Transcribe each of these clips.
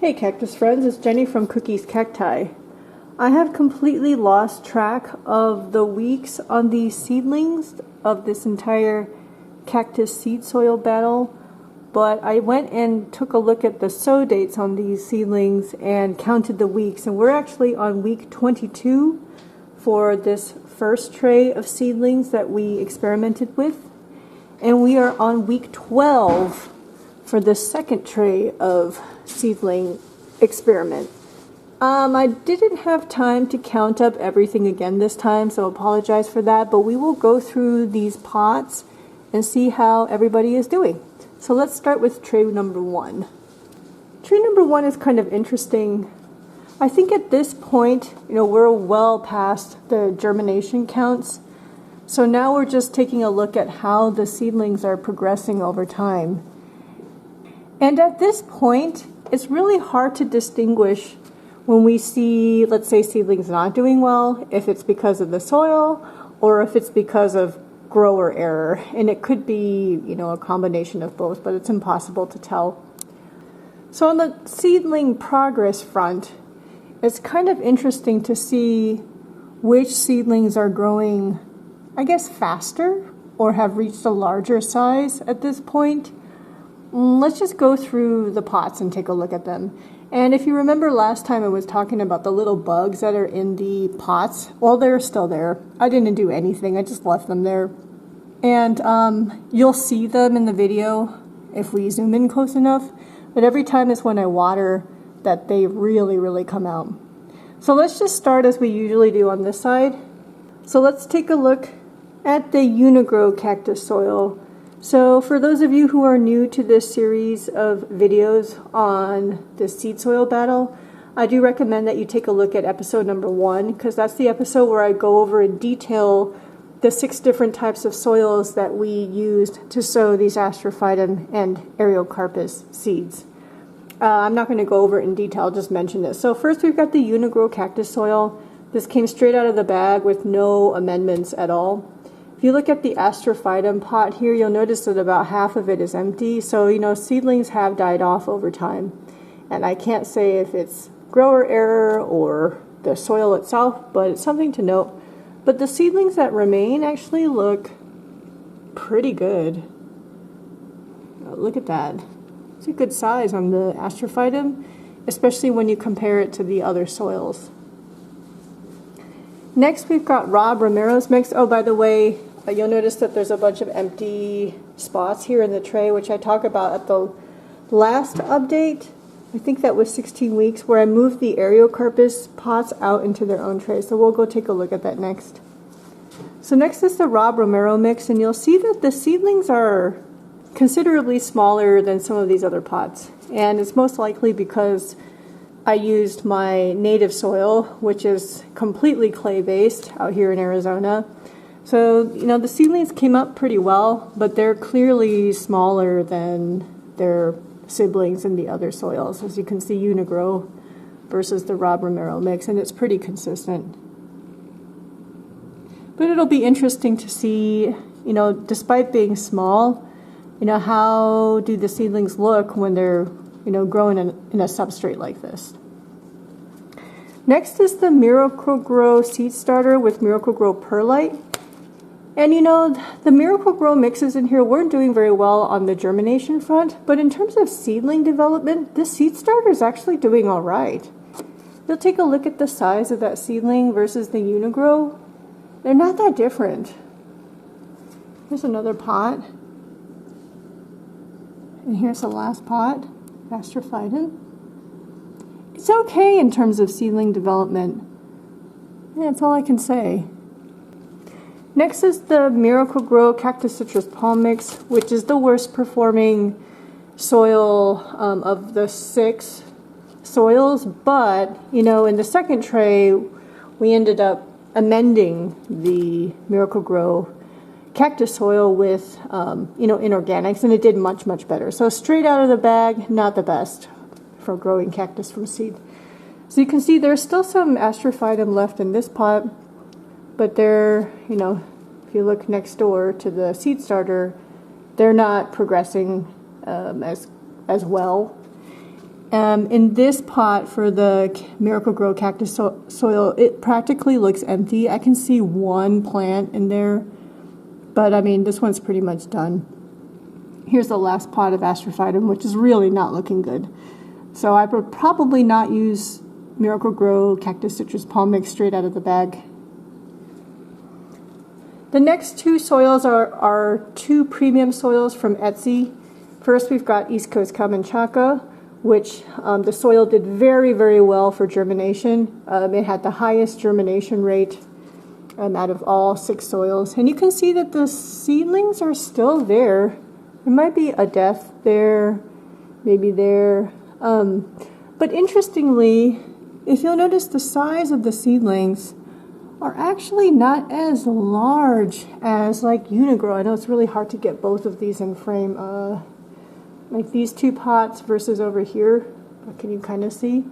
Hey Cactus friends, it's Jenny from Cookie's Cacti. I have completely lost track of the weeks on these seedlings of this entire cactus seed soil battle, but I went and took a look at the sow dates on these seedlings and counted the weeks, and we're actually on week 22 for this first tray of seedlings that we experimented with, and we are on week 12 for the second tray of seedling experiment. I didn't have time to count up everything again this time, so apologize for that, but we will go through these pots and see how everybody is doing. So let's start with tray number 1. Tray number 1 is kind of interesting. I think at this point, we're well past the germination counts. So now we're just taking a look at how the seedlings are progressing over time. And at this point, it's really hard to distinguish when we see, let's say, seedlings not doing well, if it's because of the soil or if it's because of grower error. And it could be, a combination of both, but it's impossible to tell. So on the seedling progress front, it's kind of interesting to see which seedlings are growing, I guess, faster or have reached a larger size at this point. Let's just go through the pots and take a look at them. And if you remember last time I was talking about the little bugs that are in the pots, well, they're still there. I didn't do anything, I just left them there. And you'll see them in the video if we zoom in close enough, but every time is when I water that they really come out. So let's just start as we usually do on this side. So let's take a look at the Uni-Gro cactus soil. So for those of you who are new to this series of videos on the seed soil battle, I do recommend that you take a look at episode number 1, because that's the episode where I go over in detail the 6 different types of soils that we used to sow these Astrophytum and Ariocarpus seeds. I'm not going to go over it in detail, I'll just mention it. So first we've got the Uni-Gro cactus soil. This came straight out of the bag with no amendments at all. If you look at the Astrophytum pot here, you'll notice that about half of it is empty. So, seedlings have died off over time. And I can't say if it's grower error or the soil itself, but it's something to note. But the seedlings that remain actually look pretty good. Look at that. It's a good size on the Astrophytum, especially when you compare it to the other soils. Next, we've got Rob Romero's mix. Oh, by the way, you'll notice that there's a bunch of empty spots here in the tray, which I talk about at the last update. I think that was 16 weeks, where I moved the Ariocarpus pots out into their own tray. So we'll go take a look at that next. So next is the Rob Romero mix, and you'll see that the seedlings are considerably smaller than some of these other pots. And it's most likely because I used my native soil, which is completely clay-based out here in Arizona. So, the seedlings came up pretty well, but they're clearly smaller than their siblings in the other soils. As you can see, Uni-Gro versus the Rob Romero mix, and it's pretty consistent. But it'll be interesting to see, despite being small, how do the seedlings look when they're growing in a substrate like this. Next is the Uni-Gro Seed Starter with Uni-Gro Perlite. And the Uni-Gro mixes in here weren't doing very well on the germination front, but in terms of seedling development, this seed starter is actually doing all right. You'll take a look at the size of that seedling versus the Uni-Gro. They're not that different. Here's another pot. And here's the last pot. Astrophytum. It's okay in terms of seedling development. Yeah, that's all I can say. Next is the Uni-Gro Cactus Citrus Palm Mix, which is the worst performing soil of the 6 soils. But, in the second tray, we ended up amending the Uni-Gro cactus soil with inorganics, and it did much better. So straight out of the bag, not the best for growing cactus from seed. So you can see there's still some Astrophytum left in this pot, but they're, if you look next door to the seed starter, they're not progressing as well. In this pot for the Miracle-Gro cactus soil, it practically looks empty. I can see one plant in there, but I mean, this one's pretty much done. Here's the last pot of Astrophytum, which is really not looking good. So I would probably not use Miracle-Gro Cactus Citrus Palm Mix straight out of the bag. The next two soils are two premium soils from Etsy. First, we've got East Coast Camanchaca, which the soil did very, very well for germination. It had the highest germination rate out of all 6 soils. And you can see that the seedlings are still there. There might be a death there, maybe there. But interestingly, if you'll notice, the size of the seedlings are actually not as large as like Uni-Gro. I know it's really hard to get both of these in frame. Like these two pots versus over here, can you kind of see?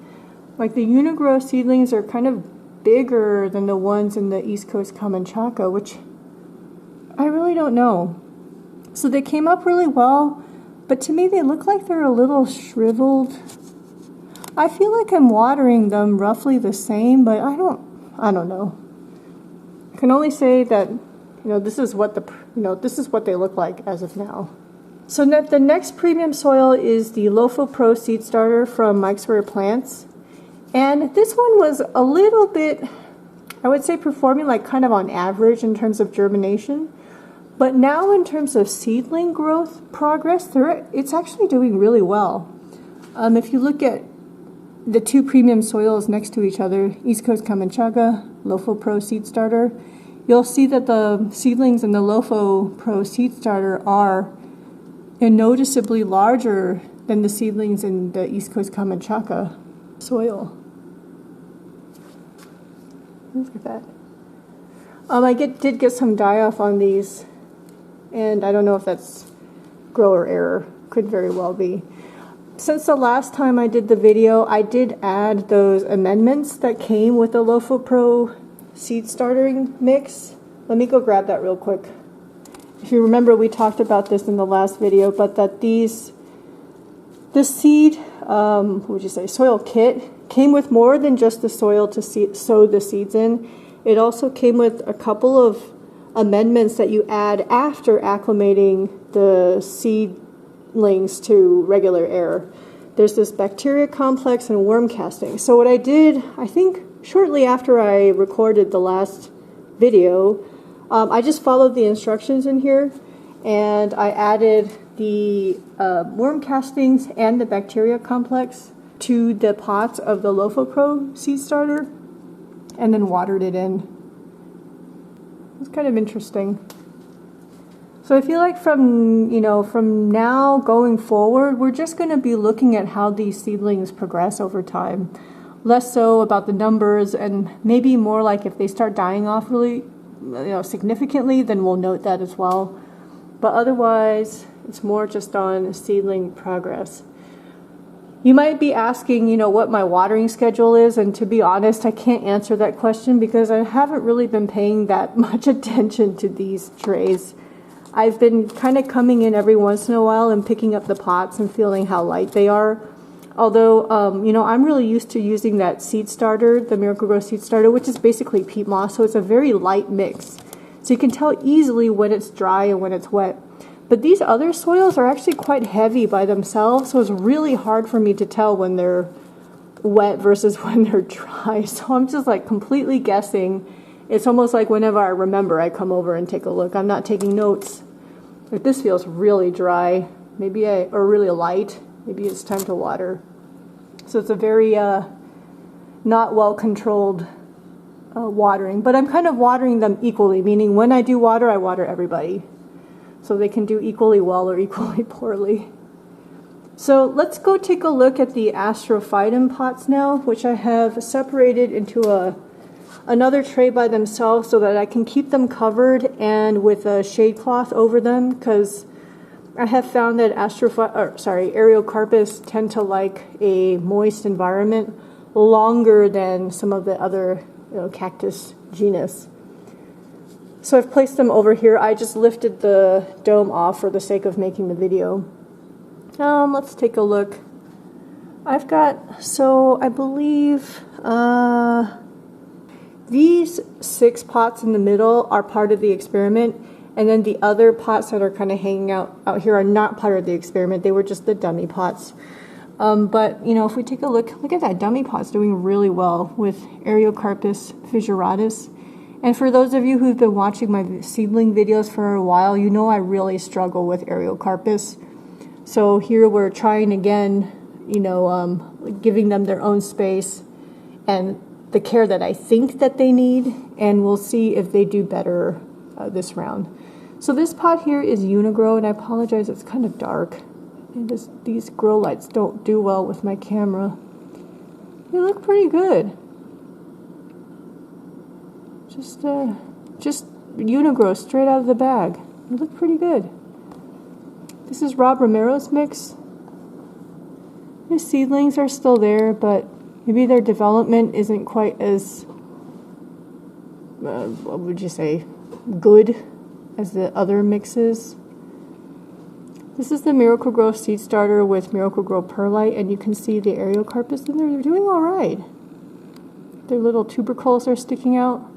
Like the Uni-Gro seedlings are kind of bigger than the ones in the East Coast Camanchaca, which I really don't know. So they came up really well, but to me they look like they're a little shriveled. I feel like I'm watering them roughly the same, but I don't know. I can only say that, this is what they look like as of now. So the next premium soil is the Lofo Pro Seed Starter from Mike's Rare Plants. And this one was a little bit, I would say, performing like kind of on average in terms of germination. But now in terms of seedling growth progress, it's actually doing really well. If you look at the two premium soils next to each other, East Coast Camanchaca, Lofo Pro Seed Starter, you'll see that the seedlings in the Lofo Pro Seed Starter are noticeably larger than the seedlings in the East Coast Camanchaca soil. Look at that. I did get some die-off on these, and I don't know if that's grower error. Could very well be. Since the last time I did the video, I did add those amendments that came with the Lofo Pro Seed Startering Mix. Let me go grab that real quick. If you remember, we talked about this in the last video, but that this seed, what would you say, soil kit came with more than just the soil to sow the seeds in. It also came with a couple of amendments that you add after acclimating the seedlings to regular air. There's this bacteria complex and worm casting. So what I did, I think shortly after I recorded the last video, I just followed the instructions in here, and I added the worm castings and the bacteria complex to the pots of the Lofo Pro Seed Starter, and then watered it in. It's kind of interesting. So I feel like from now going forward, we're just going to be looking at how these seedlings progress over time. Less so about the numbers, and maybe more like if they start dying off really significantly, then we'll note that as well. But otherwise, it's more just on seedling progress. You might be asking, what my watering schedule is, and to be honest, I can't answer that question because I haven't really been paying that much attention to these trays. I've been kind of coming in every once in a while and picking up the pots and feeling how light they are. Although, I'm really used to using that seed starter, the Miracle-Gro Seed Starter, which is basically peat moss, so it's a very light mix. So you can tell easily when it's dry and when it's wet. But these other soils are actually quite heavy by themselves, so it's really hard for me to tell when they're wet versus when they're dry. So I'm just like completely guessing. It's almost like whenever I remember, I come over and take a look. I'm not taking notes. If this feels really dry, or really light, maybe it's time to water. So it's a very not well-controlled watering. But I'm kind of watering them equally, meaning when I do water, I water everybody. So they can do equally well or equally poorly. So let's go take a look at the Astrophytum pots now, which I have separated into another tray by themselves so that I can keep them covered and with a shade cloth over them, because I have found that Ariocarpus tend to like a moist environment longer than some of the other cactus genus. So I've placed them over here. I just lifted the dome off for the sake of making the video. Let's take a look. I've got, so I believe these 6 pots in the middle are part of the experiment, and then the other pots that are kind of hanging out here are not part of the experiment. They were just the dummy pots. But, you know, if we take a look at that dummy pot's doing really well with Ariocarpus fissuratus. And for those of you who've been watching my seedling videos for a while, you know I really struggle with Ariocarpus. So here we're trying again, you know, giving them their own space and the care that I think that they need, and we'll see if they do better this round. So this pot here is Uni-Gro, and I apologize, it's kind of dark. And these grow lights don't do well with my camera. They look pretty good. Just Uni-Gro straight out of the bag. They look pretty good. This is Rob Romero's mix. The seedlings are still there, but maybe their development isn't quite as, what would you say, good as the other mixes. This is the Uni-Gro Seed Starter with Uni-Gro Perlite, and you can see the Ariocarpus in there. They're doing all right. Their little tubercles are sticking out.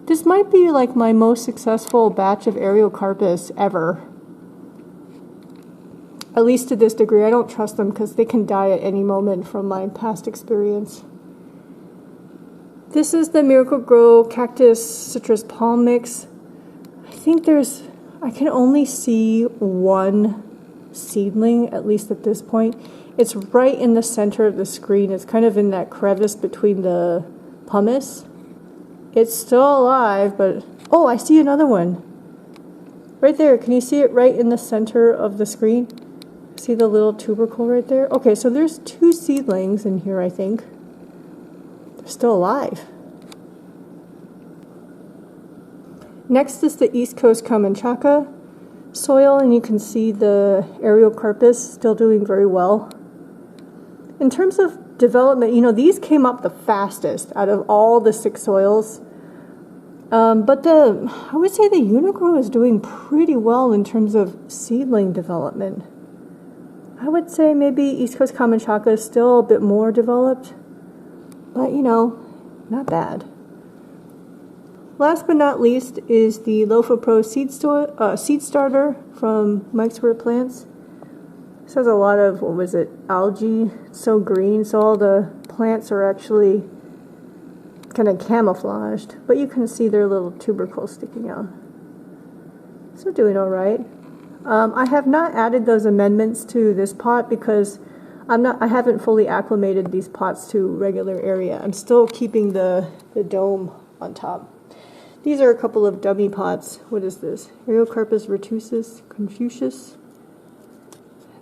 This might be like my most successful batch of Ariocarpus ever. At least to this degree. I don't trust them because they can die at any moment from my past experience. This is the Uni-Gro Cactus Citrus Palm Mix. I think I can only see one seedling, at least at this point. It's right in the center of the screen. It's kind of in that crevice between the pumice. It's still alive, but oh, I see another one. Right there. Can you see it right in the center of the screen? See the little tubercle right there? Okay, so there's 2 seedlings in here, I think. They're still alive. Next is the East Coast Camanchaca soil, and you can see the Ariocarpus still doing very well. In terms of development, you know, these came up the fastest out of all the 6 soils. But I would say the Uni-Gro is doing pretty well in terms of seedling development. I would say maybe East Coast Camanchaca is still a bit more developed, but you know, not bad. Last but not least is the Lofa Pro Seed Starter from Mike's Weird Plants. This has a lot of, what was it, algae. It's so green, so all the plants are actually kind of camouflaged, but you can see their little tubercles sticking out. So doing all right. I have not added those amendments to this pot because I haven't fully acclimated these pots to regular area. I'm still keeping the dome on top. These are a couple of dummy pots. What is this? Ariocarpus retusus confucius.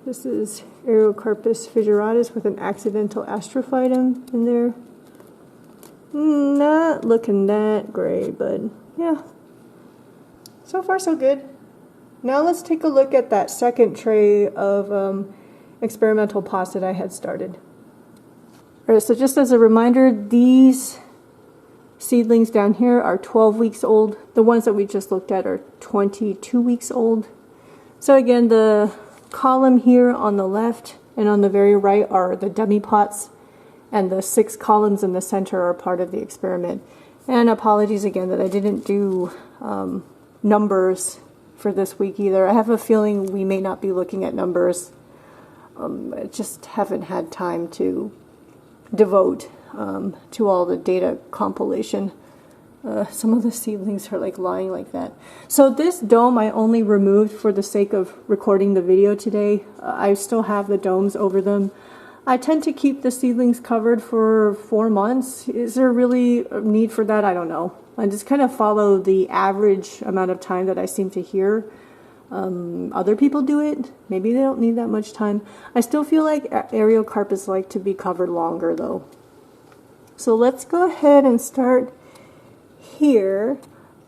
This is Ariocarpus fissuratus with an accidental Astrophytum in there. Not looking that great, but yeah. So far so good. Now let's take a look at that second tray of experimental pots that I had started. Alright, so just as a reminder, these seedlings down here are 12 weeks old. The ones that we just looked at are 22 weeks old. So again, the column here on the left and on the very right are the dummy pots, and the 6 columns in the center are part of the experiment. And apologies again that I didn't do numbers for this week either. I have a feeling we may not be looking at numbers. I just haven't had time to devote to all the data compilation. Some of the seedlings are like lying like that. So this dome I only removed for the sake of recording the video today. I still have the domes over them. I tend to keep the seedlings covered for 4 months. Is there really a need for that? I don't know. I just kind of follow the average amount of time that I seem to hear other people do it. Maybe they don't need that much time. I still feel like Ariocarpus like to be covered longer though. So let's go ahead and start here.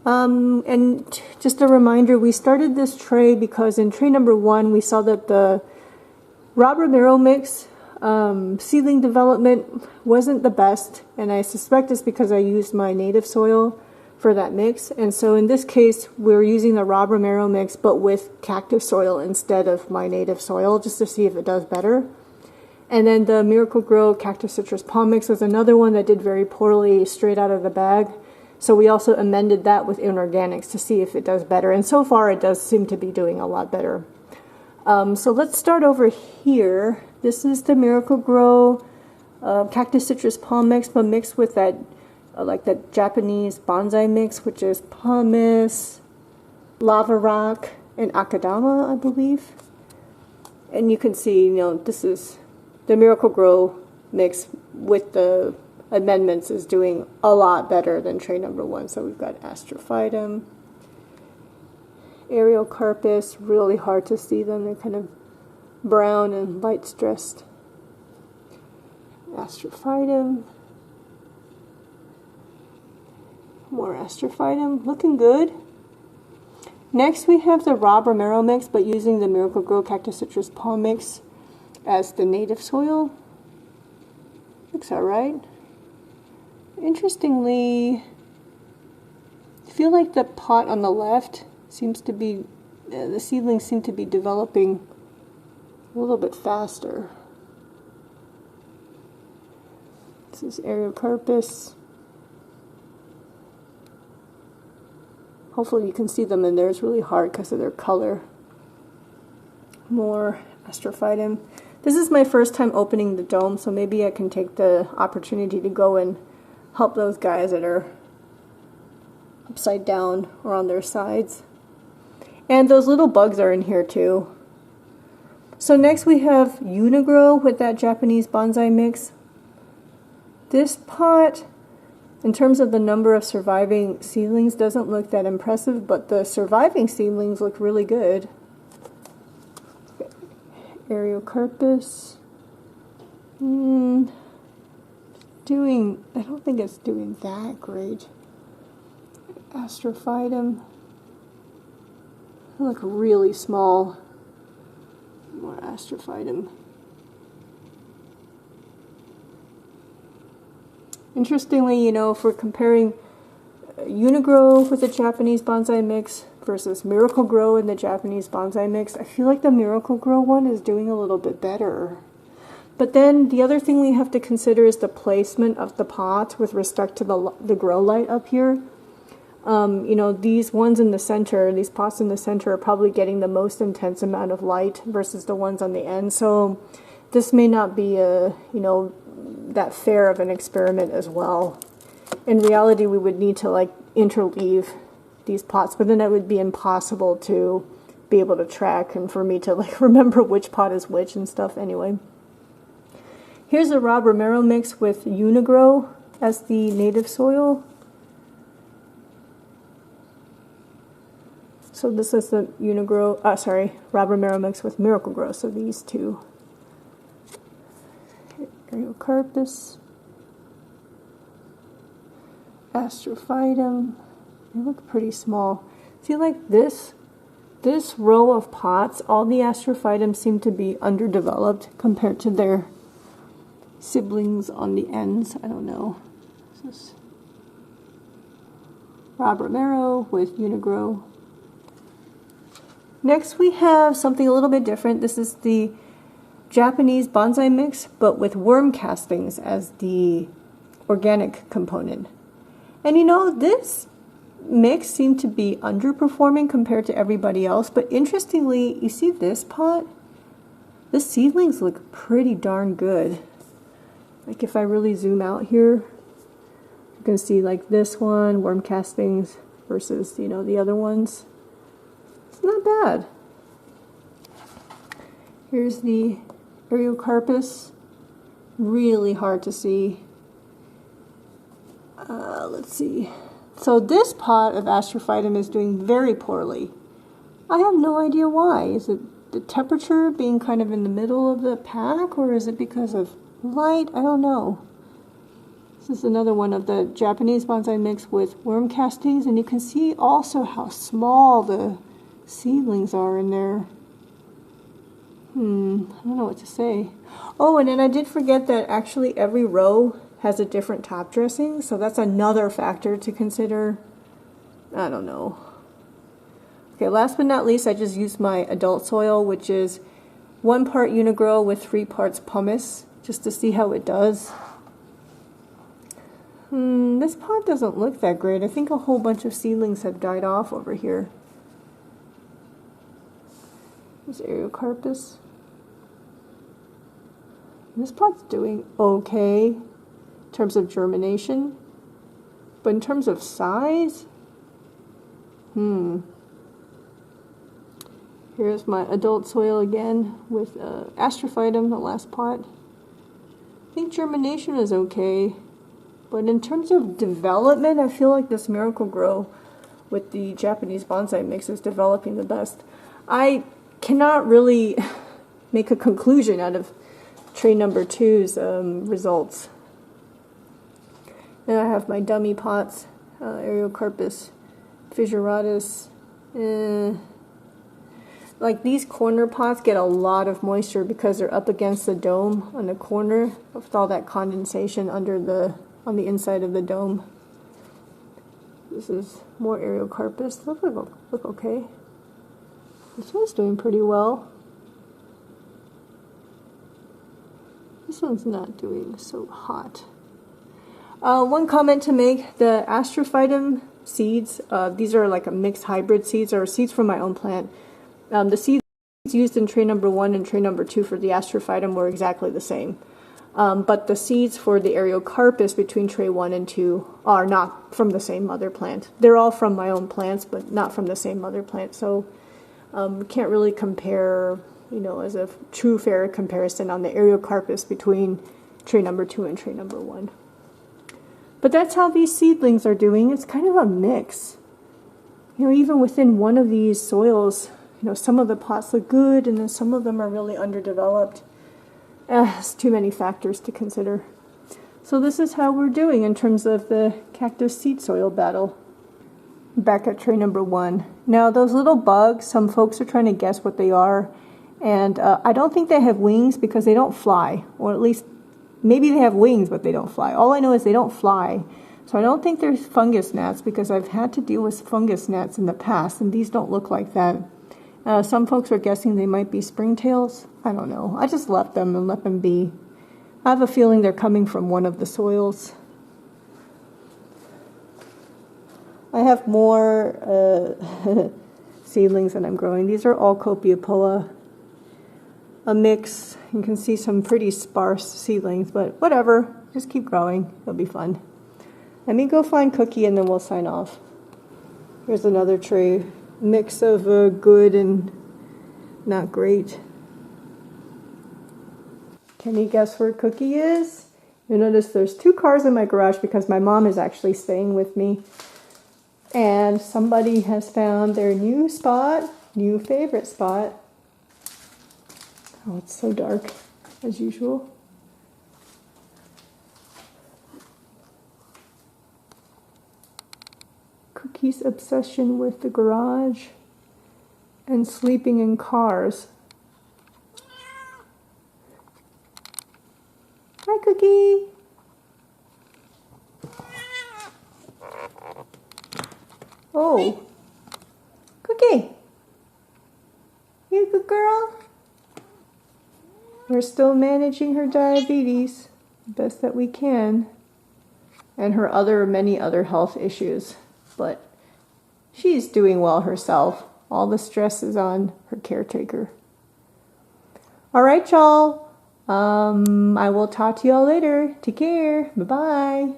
And just a reminder, we started this tray because in tray number 1 we saw that the Rob Romero mix seedling development wasn't the best, and I suspect it's because I used my native soil for that mix. And so in this case we're using the Rob Romero mix but with cactus soil instead of my native soil, just to see if it does better. And then the Miracle-Gro Cactus Citrus Palm Mix was another one that did very poorly straight out of the bag. So we also amended that with inorganics to see if it does better. And so far it does seem to be doing a lot better. So let's start over here. This is the Miracle-Gro Cactus Citrus Palm Mix, but mixed with that like that Japanese bonsai mix, which is pumice, lava rock, and akadama, I believe. And you can see, this is the Miracle-Gro mix with the amendments is doing a lot better than tray number 1. So we've got Astrophytum, Ariocarpus, really hard to see them. They're kind of brown and light stressed. Astrophytum. More Astrophytum, looking good. Next we have the Rob Romero mix, but using the Miracle-Gro Cactus Citrus Palm Mix as the native soil. Looks alright. Interestingly, I feel like the pot on the left seems to be, the seedlings seem to be developing a little bit faster. This is Ariocarpus. Hopefully you can see them in there. It's really hard because of their color. More Astrophytum. This is my first time opening the dome, so maybe I can take the opportunity to go and help those guys that are upside down or on their sides. And those little bugs are in here too. So next we have Uni-Gro with that Japanese bonsai mix. This pot, in terms of the number of surviving seedlings, doesn't look that impressive, but the surviving seedlings look really good. Ariocarpus. I don't think it's doing that great. Astrophytum. They look really small. More Astrophytum. Interestingly, if we're comparing Uni-Gro with the Japanese bonsai mix versus Miracle-Gro in the Japanese bonsai mix, I feel like the Miracle-Gro one is doing a little bit better. But then the other thing we have to consider is the placement of the pot with respect to the grow light up here. These ones in the center, these pots in the center are probably getting the most intense amount of light versus the ones on the end. So this may not be that fair of an experiment as well. In reality, we would need to interleave these pots, but then it would be impossible to be able to track and for me to remember which pot is which and stuff anyway. Here's a Rob Romero mix with Uni-Gro as the native soil. So this is the Rob Romero mix with Miracle-Gro, so these two. Ariocarpus, Astrophytum. They look pretty small. See, like this row of pots, all the Astrophytum seem to be underdeveloped compared to their siblings on the ends. I don't know. This is Rob Romero with Uni-Gro. Next we have something a little bit different. This is the Japanese bonsai mix, but with worm castings as the organic component. And this mix seemed to be underperforming compared to everybody else, but interestingly, you see this pot? The seedlings look pretty darn good. Like if I really zoom out here, you can see like this one, worm castings versus, the other ones. It's not bad. Here's the Ariocarpus. Really hard to see. Let's see. So this pot of Astrophytum is doing very poorly. I have no idea why. Is it the temperature being kind of in the middle of the pack, or is it because of light? I don't know. This is another one of the Japanese bonsai mix with worm castings, and you can see also how small the seedlings are in there. I don't know what to say. Oh, and then I did forget that actually every row has a different top dressing, so that's another factor to consider. I don't know. Okay, last but not least, I just used my adult soil, which is 1 part Uni-Gro with 3 parts pumice, just to see how it does. This pot doesn't look that great. I think a whole bunch of seedlings have died off over here. There's Ariocarpus. This pot's doing okay in terms of germination, but in terms of size, Here's my adult soil again with Astrophytum, the last pot. I think germination is okay, but in terms of development, I feel like this Uni-Gro with the Japanese bonsai mix is developing the best. I cannot really make a conclusion out of tray number 2's results. Then I have my dummy pots, Ariocarpus, Fissuratus. Like these corner pots get a lot of moisture because they're up against the dome on the corner with all that condensation on the inside of the dome. This is more Ariocarpus. Look okay. This one's doing pretty well. This one's not doing so hot. One comment to make, the Astrophytum seeds, these are like a mixed hybrid seeds, or seeds from my own plant. The seeds used in tray number 1 and tray number 2 for the Astrophytum were exactly the same. But the seeds for the Ariocarpus between tray 1 and 2 are not from the same mother plant. They're all from my own plants, but not from the same mother plant. So can't really compare, you know, as a true fair comparison on the Ariocarpus between tray number 2 and tray number 1. But that's how these seedlings are doing. It's kind of a mix. You know, even within one of these soils, you know, some of the pots look good and then some of them are really underdeveloped. It's too many factors to consider. So this is how we're doing in terms of the cactus seed soil battle. Back at tray number 1. Now those little bugs, some folks are trying to guess what they are. And I don't think they have wings because they don't fly. Or at least, maybe they have wings but they don't fly. All I know is they don't fly. So I don't think they're fungus gnats because I've had to deal with fungus gnats in the past and these don't look like that. Some folks are guessing they might be springtails. I don't know. I just left them and let them be. I have a feeling they're coming from one of the soils. I have more seedlings that I'm growing. These are all Copiapoa. A mix. You can see some pretty sparse seedlings, but whatever. Just keep growing. It'll be fun. Let me go find Cookie and then we'll sign off. Here's another tray. Mix of good and not great. Can you guess where Cookie is? You'll notice there's 2 cars in my garage because my mom is actually staying with me. And somebody has found their new spot, new favorite spot. Oh, it's so dark, as usual. Cookie's obsession with the garage and sleeping in cars. Hi, Cookie. Oh, Cookie. You a good girl? We're still managing her diabetes, best that we can, and her many other health issues. But she's doing well herself. All the stress is on her caretaker. All right, y'all. I will talk to y'all later. Take care. Bye-bye.